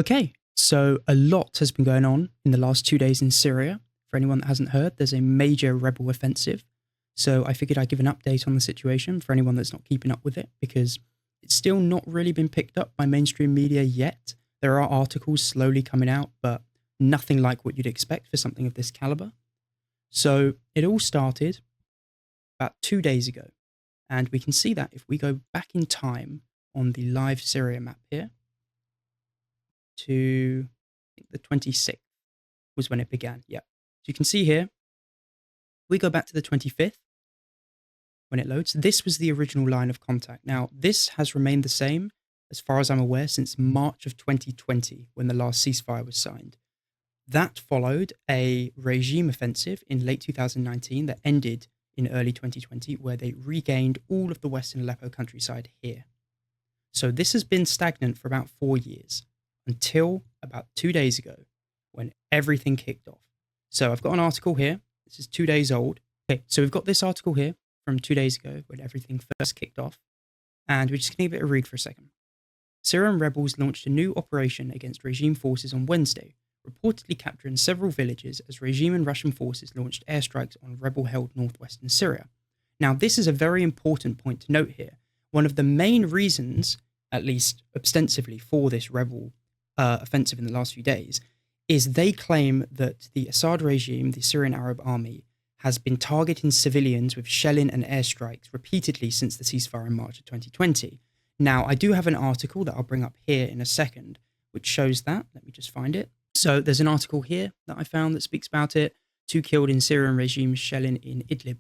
Okay, so a lot has been going on in the last 2 days in Syria. For anyone that hasn't heard, there's a major rebel offensive. So I figured I'd give an update on the situation for anyone that's not keeping up with it, because it's still not really been picked up by mainstream media yet. There are articles slowly coming out, but nothing like what you'd expect for something of this caliber. So it all started about 2 days ago. And we can see that if we go back in time on the live Syria map here to I think the 26th was when it began. Yeah. So you can see here, we go back to the 25th when it loads. This was the original line of contact. Now, this has remained the same as far as I'm aware since March of 2020 when the last ceasefire was signed. That followed a regime offensive in late 2019 that ended in early 2020, where they regained all of the western Aleppo countryside here. So this has been stagnant for about 4 years until about 2 days ago when everything kicked off. So I've got an article here. This is 2 days old. Okay, so we've got this article here from 2 days ago when everything first kicked off. And we're just going to give it a read for a second. Syrian rebels launched a new operation against regime forces on Wednesday, reportedly capturing several villages as regime and Russian forces launched airstrikes on rebel-held northwestern Syria. Now, this is a very important point to note here. One of the main reasons, at least ostensibly, for this rebel offensive in the last few days is they claim that the Assad regime, the Syrian Arab Army, has been targeting civilians with shelling and airstrikes repeatedly since the ceasefire in March of 2020. Now, I do have an article that I'll bring up here in a second, which shows that. Let me just find it. So there's an article here that I found that speaks about it. 2 killed in Syrian regime shelling in Idlib.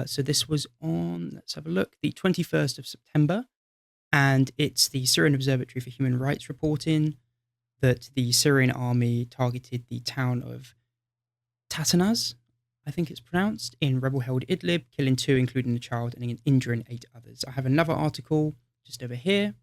So this was on, let's have a look, the 21st of September. And it's the Syrian Observatory for Human Rights reporting that the Syrian army targeted the town of Tatanaz, I think it's pronounced, in rebel-held Idlib, killing 2, including a child, and injuring 8 others. I have another article just over here.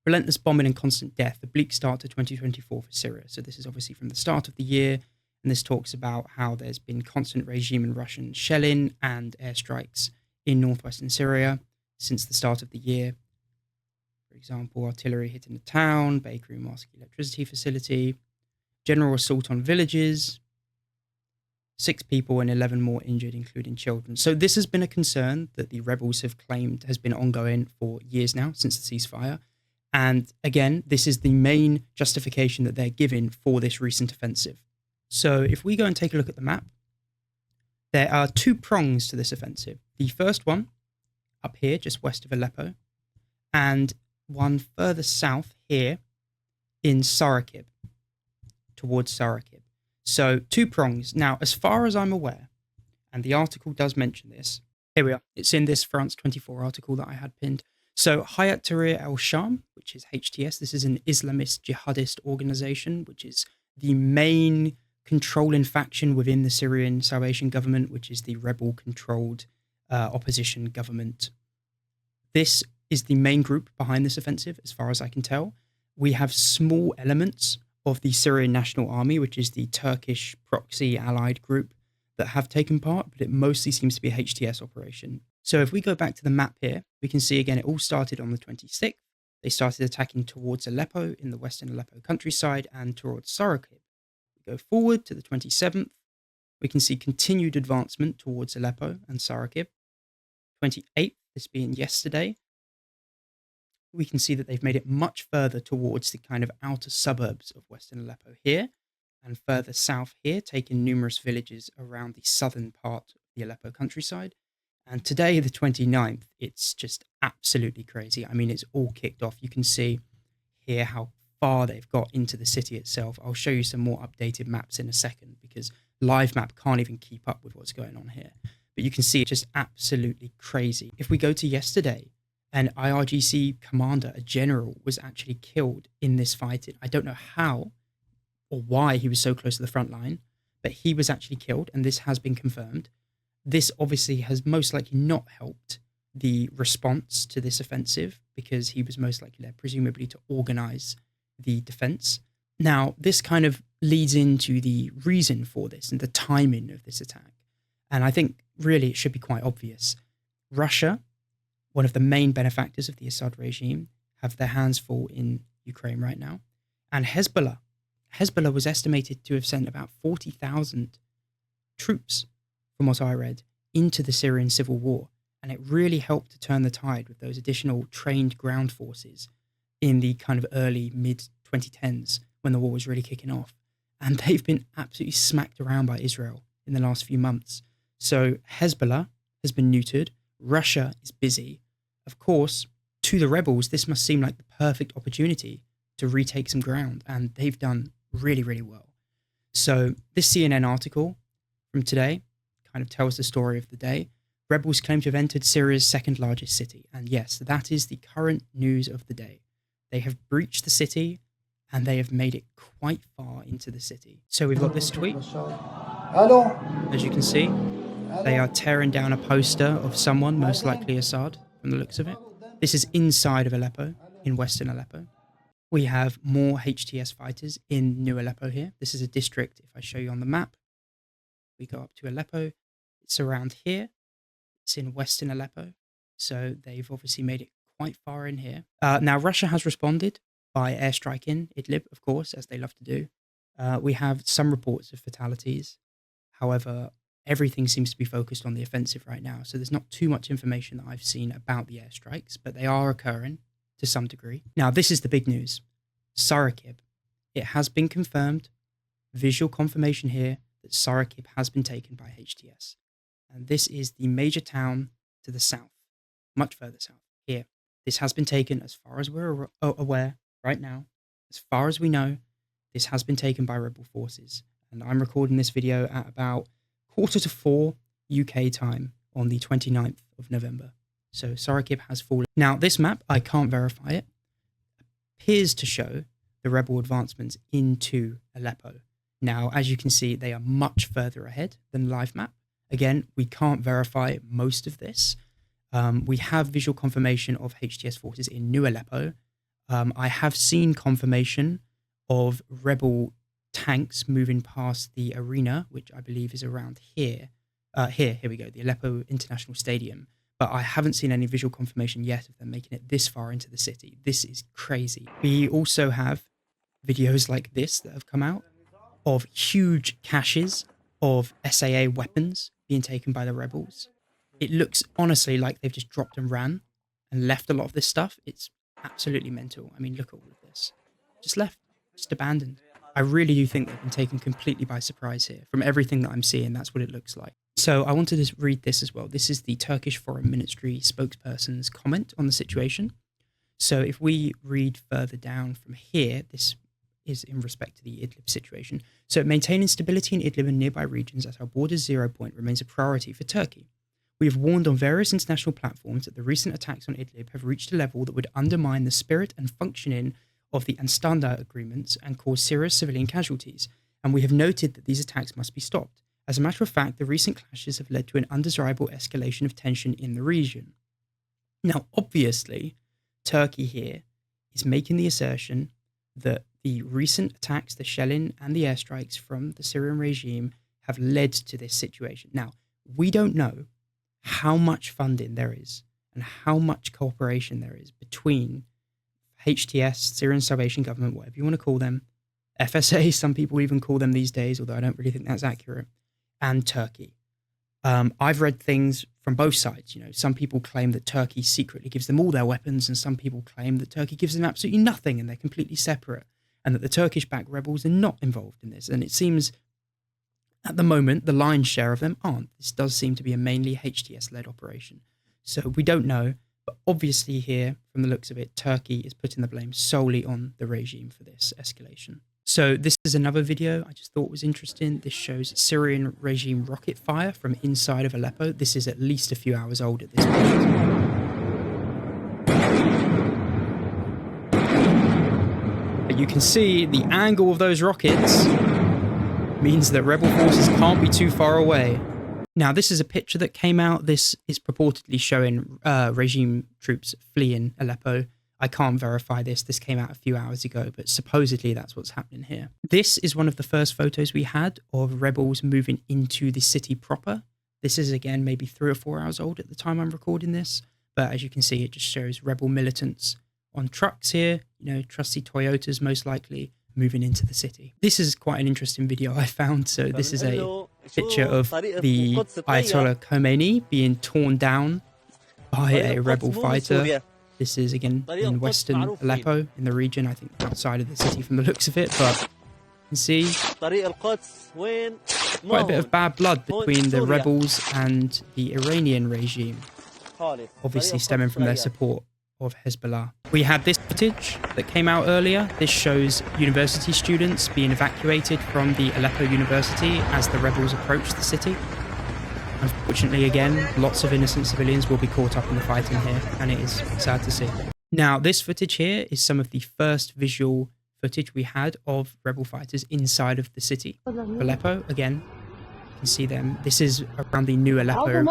Relentless bombing and constant death, a bleak start to 2024 for Syria. So this is obviously from the start of the year, and this talks about how there's been constant regime and Russian shelling and airstrikes in northwestern Syria since the start of the year. For example, artillery hitting the town, bakery, mosque, electricity facility, general assault on villages, 6 people and 11 more injured, including children. So this has been a concern that the rebels have claimed has been ongoing for years now, since the ceasefire. And again, this is the main justification that they're giving for this recent offensive. So if we go and take a look at the map, there are 2 prongs to this offensive. The first one, up here, just west of Aleppo, and one further south here in Sarakib, towards Sarakib. So 2 prongs. Now, as far as I'm aware, and the article does mention this, here we are. It's in this France 24 article that I had pinned. So Hayat Tahrir al-Sham, which is HTS, this is an Islamist jihadist organization, which is the main controlling faction within the Syrian Salvation Government, which is the rebel-controlled opposition government. This is the main group behind this offensive, as far as I can tell. We have small elements of the Syrian National Army, which is the Turkish proxy allied group that have taken part, but it mostly seems to be a HTS operation. So if we go back to the map here, we can see again, it all started on the 26th. They started attacking towards Aleppo in the western Aleppo countryside and towards Sarakib. We go forward to the 27th. We can see continued advancement towards Aleppo and Sarakib. 28th, this being yesterday, we can see that they've made it much further towards the kind of outer suburbs of western Aleppo here, and further south here, taking numerous villages around the southern part of the Aleppo countryside. And today, the 29th, it's just absolutely crazy. I mean, it's all kicked off. You can see here how far they've got into the city itself. I'll show you some more updated maps in a second because live map can't even keep up with what's going on here. But you can see it's just absolutely crazy. If we go to yesterday, an IRGC commander, a general, was actually killed in this fighting. I don't know how or why he was so close to the front line, but he was actually killed, and this has been confirmed. This obviously has most likely not helped the response to this offensive because he was most likely there, presumably, to organize the defense. Now, this kind of leads into the reason for this and the timing of this attack. And I think really it should be quite obvious. Russia, one of the main benefactors of the Assad regime, have their hands full in Ukraine right now. And Hezbollah was estimated to have sent about 40,000 troops, from what I read, into the Syrian civil war. And it really helped to turn the tide with those additional trained ground forces in the kind of early mid-2010s when the war was really kicking off. And they've been absolutely smacked around by Israel in the last few months. So Hezbollah has been neutered. Russia is busy. Of course, to the rebels, this must seem like the perfect opportunity to retake some ground. And they've done really, really well. So this CNN article from today kind of tells the story of the day. Rebels claim to have entered Syria's second largest city. And yes, that is the current news of the day. They have breached the city and they have made it quite far into the city. So we've got this tweet. As you can see, they are tearing down a poster of someone, most likely Assad, from the looks of it. This is inside of Aleppo, in western Aleppo. We have more HTS fighters in New Aleppo here. This is a district, if I show you on the map, we go up to Aleppo. It's around here. It's in western Aleppo. So they've obviously made it quite far in here. Now, Russia has responded by airstriking Idlib, of course, as they love to do. We have some reports of fatalities. However, everything seems to be focused on the offensive right now. So there's not too much information that I've seen about the airstrikes, but they are occurring to some degree. Now, this is the big news. Sarakib. It has been confirmed, visual confirmation here, that Sarakib has been taken by HTS. And this is the major town to the south, much further south, here. This has been taken, as far as we're aware right now, as far as we know, this has been taken by rebel forces. And I'm recording this video at about 3:45 UK time on the 29th of November. So Sarakib has fallen. Now, this map, I can't verify it, appears to show the rebel advancements into Aleppo. Now, as you can see, they are much further ahead than live map. Again, we can't verify most of this. We have visual confirmation of HTS forces in New Aleppo. I have seen confirmation of rebel tanks moving past the arena, which I believe is around here. Here we go, the Aleppo International Stadium. But I haven't seen any visual confirmation yet of them making it this far into the city. This is crazy. We also have videos like this that have come out of huge caches of SAA weapons being taken by the rebels. It looks honestly like they've just dropped and ran and left a lot of this stuff. It's absolutely mental. I mean, look at all of this. Just left, just abandoned. I really do think they've been taken completely by surprise here. From everything that I'm seeing, that's what it looks like. So I wanted to read this as well. This is the Turkish Foreign Ministry spokesperson's comment on the situation. So if we read further down from here, this is in respect to the Idlib situation. So maintaining stability in Idlib and nearby regions at our border's 0 point remains a priority for Turkey. We have warned on various international platforms that the recent attacks on Idlib have reached a level that would undermine the spirit and functioning of the Anstanda agreements and cause serious civilian casualties, and we have noted that these attacks must be stopped. As a matter of fact, the recent clashes have led to an undesirable escalation of tension in the region. Now, obviously, Turkey here is making the assertion that the recent attacks, the shelling and the airstrikes from the Syrian regime have led to this situation. Now, we don't know how much funding there is and how much cooperation there is between HTS, Syrian Salvation Government, whatever you want to call them, FSA, some people even call them these days, although I don't really think that's accurate, and Turkey. I've read things from both sides. You know, some people claim that Turkey secretly gives them all their weapons, and some people claim that Turkey gives them absolutely nothing and they're completely separate, and that the Turkish-backed rebels are not involved in this. And it seems, at the moment, the lion's share of them aren't. This does seem to be a mainly HTS-led operation. So we don't know, but obviously here, from the looks of it, Turkey is putting the blame solely on the regime for this escalation. So this is another video I just thought was interesting. This shows Syrian regime rocket fire from inside of Aleppo. This is at least a few hours old at this point. But you can see the angle of those rockets means that rebel forces can't be too far away. Now, this is a picture that came out. This is purportedly showing regime troops fleeing Aleppo. I can't verify this. This came out a few hours ago, but supposedly that's what's happening here. This is one of the first photos we had of rebels moving into the city proper. This is, again, maybe 3 or 4 hours old at the time I'm recording this. But as you can see, it just shows rebel militants on trucks here trusty Toyotas most likely moving into the city. This is quite an interesting video I found. So this is a picture of the Ayatollah Khomeini being torn down by a rebel fighter. This is again in western Aleppo, in the region, I think outside of the city from the looks of it, but you can see quite a bit of bad blood between the rebels and the Iranian regime, obviously stemming from their support of Hezbollah. We had this footage that came out earlier. This shows university students being evacuated from the Aleppo University as the rebels approach the city. Unfortunately, again, lots of innocent civilians will be caught up in the fighting here, and it is sad to see. Now, this footage here is some of the first visual footage we had of rebel fighters inside of the city. Aleppo, again, you can see them. This is around the new Aleppo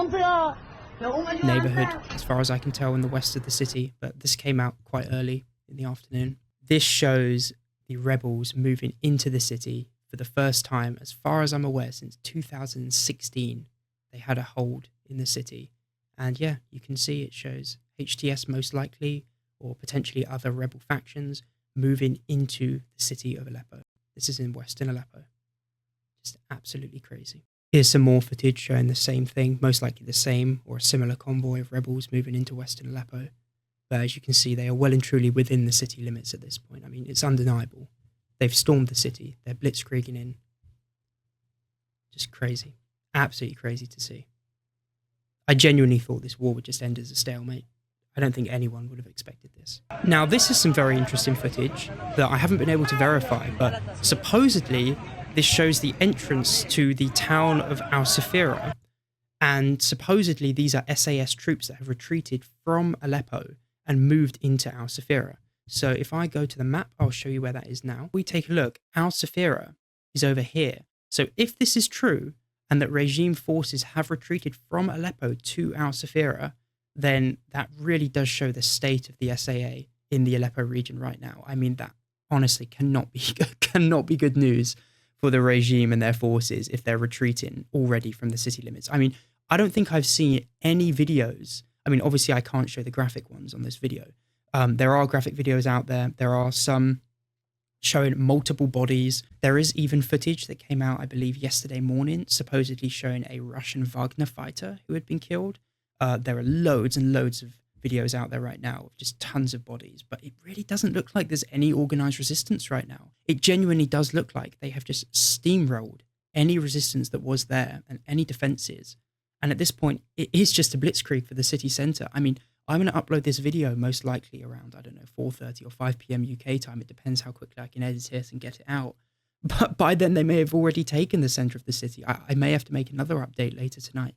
neighborhood, as far as I can tell, in the west of the city, but this came out quite early in the afternoon. This shows the rebels moving into the city for the first time, as far as I'm aware, since 2016. They had a hold in the city, and yeah, you can see it shows HTS most likely, or potentially other rebel factions, moving into the city of Aleppo. This is in western Aleppo. Just absolutely crazy. Here's some more footage showing the same thing, most likely the same or a similar convoy of rebels moving into western Aleppo. But as you can see, they are well and truly within the city limits at this point. I mean, it's undeniable. They've stormed the city. They're blitzkrieging in. Just crazy. Absolutely crazy to see. I genuinely thought this war would just end as a stalemate. I don't think anyone would have expected this. Now, this is some very interesting footage that I haven't been able to verify, but supposedly this shows the entrance to the town of Al-Safira, and supposedly these are SAS troops that have retreated from Aleppo and moved into Al-Safira. So if I go to the map, I'll show you where that is now. We take a look. Al-Safira is over here. So if this is true, and that regime forces have retreated from Aleppo to Al-Safira, then that really does show the state of the SAA in the Aleppo region right now. I mean, that honestly cannot be good news for the regime and their forces if they're retreating already from the city limits. I mean, I don't think I've seen any videos. I mean, obviously I can't show the graphic ones on this video. There are graphic videos out there. There are some showing multiple bodies. There is even footage that came out, I believe, yesterday morning, supposedly showing a Russian Wagner fighter who had been killed. There are loads and loads of videos out there right now of just tons of bodies, but it really doesn't look like there's any organized resistance right now. It genuinely does look like they have just steamrolled any resistance that was there and any defenses. And at this point, it is just a blitzkrieg for the city center. I mean, I'm going to upload this video most likely around, I don't know, 4:30 or 5 p.m. UK time. It depends how quickly I can edit it and get it out. But by then, they may have already taken the center of the city. I may have to make another update later tonight.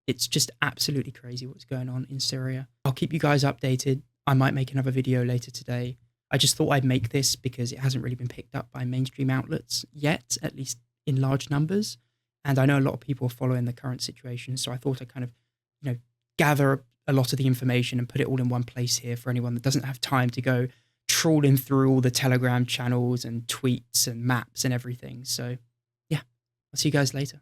It's just absolutely crazy what's going on in Syria. I'll keep you guys updated. I might make another video later today. I just thought I'd make this because it hasn't really been picked up by mainstream outlets yet, at least in large numbers. And I know a lot of people are following the current situation. So I thought I'd kind of, gather a lot of the information and put it all in one place here for anyone that doesn't have time to go trawling through all the Telegram channels and tweets and maps and everything. So yeah, I'll see you guys later.